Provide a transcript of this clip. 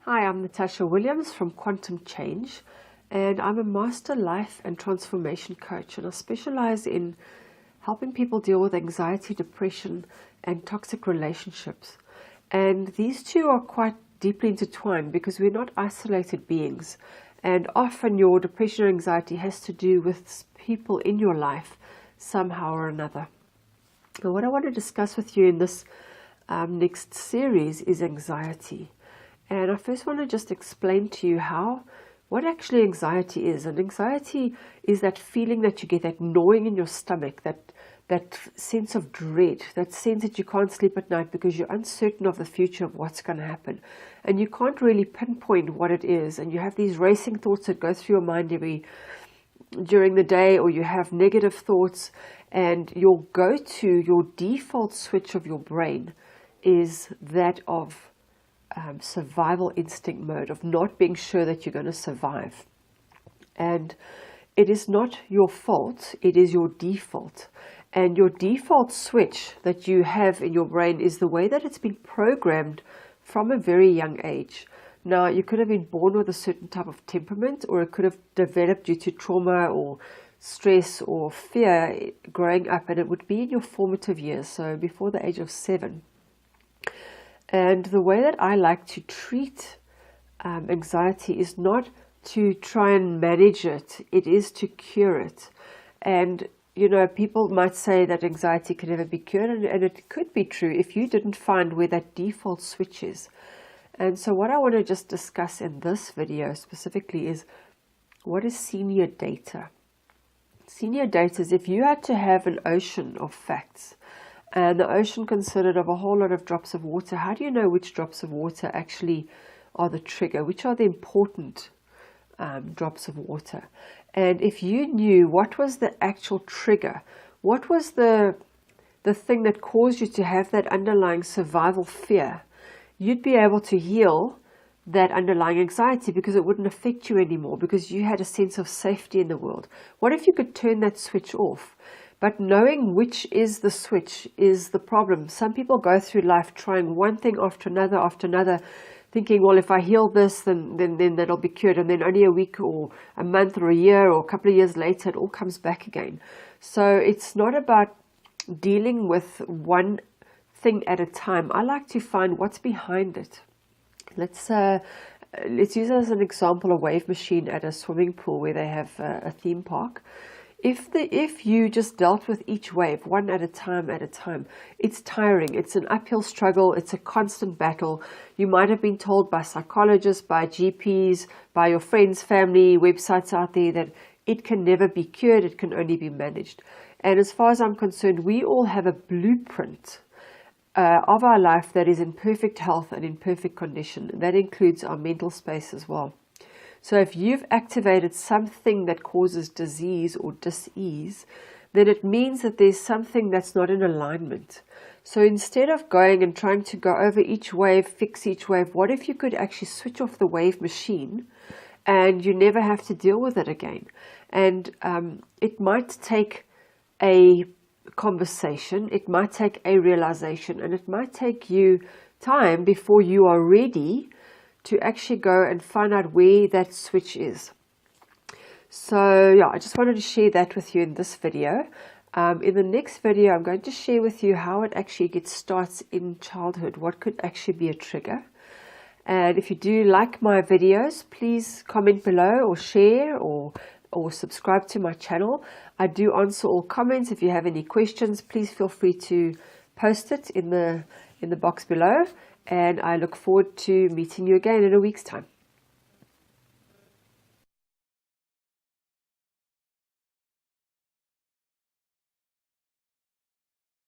Hi, I'm Natasha Williams from Quantum Change, and I'm a master life and transformation coach, and I specialize in helping people deal with anxiety, depression, and toxic relationships. And these two are quite deeply intertwined because we're not isolated beings, and often your depression or anxiety has to do with people in your life somehow or another. And what I want to discuss with you in this next series is anxiety. And I first want to just explain to you what actually anxiety is. And anxiety is that feeling that you get, that gnawing in your stomach, that sense of dread, that sense that you can't sleep at night because you're uncertain of the future, of what's going to happen. And you can't really pinpoint what it is. And you have these racing thoughts that go through your mind during the day, or you have negative thoughts, and your default switch of your brain is that of survival instinct mode, of not being sure that you're going to survive. And it is not your fault, it is your default. And your default switch that you have in your brain is the way that it's been programmed from a very young age. Now, you could have been born with a certain type of temperament, or it could have developed due to trauma or stress or fear growing up, and it would be in your formative years, so before the age of 7. And the way that I like to treat anxiety is not to try and manage it, it is to cure it. And, you know, people might say that anxiety can never be cured, and it could be true if you didn't find where that default switch is. And so what I want to just discuss in this video specifically is, what is senior data? Senior data is if you had to have an ocean of facts, and the ocean consisted of a whole lot of drops of water, how do you know which drops of water actually are the trigger? Which are the important drops of water? And if you knew what was the actual trigger, what was the thing that caused you to have that underlying survival fear, you'd be able to heal that underlying anxiety because it wouldn't affect you anymore, because you had a sense of safety in the world. What if you could turn that switch off? But knowing which is the switch is the problem. Some people go through life trying one thing after another, thinking, well, if I heal this, then that'll be cured. And then only a week or a month or a year or a couple of years later, it all comes back again. So it's not about dealing with one thing at a time. I like to find what's behind it. Let's use as an example a wave machine at a swimming pool where they have a theme park. If you just dealt with each wave one at a time, it's tiring. It's an uphill struggle. It's a constant battle. You might have been told by psychologists, by GPs, by your friends, family, websites out there that it can never be cured. It can only be managed. And as far as I'm concerned, we all have a blueprint of our life that is in perfect health and in perfect condition. That includes our mental space as well. So if you've activated something that causes disease or dis-ease, then it means that there's something that's not in alignment. So instead of going and trying to go over each wave, fix each wave, what if you could actually switch off the wave machine and you never have to deal with it again? And it might take a conversation, it might take a realization, and it might take you time before you are ready to actually go and find out where that switch is. So yeah, I just wanted to share that with you in this video. In the next video, I'm going to share with you how it actually starts in childhood, what could actually be a trigger. And if you do like my videos, please comment below or share or subscribe to my channel. I do answer all comments. If you have any questions, please feel free to post it in the box below. And I look forward to meeting you again in a week's time.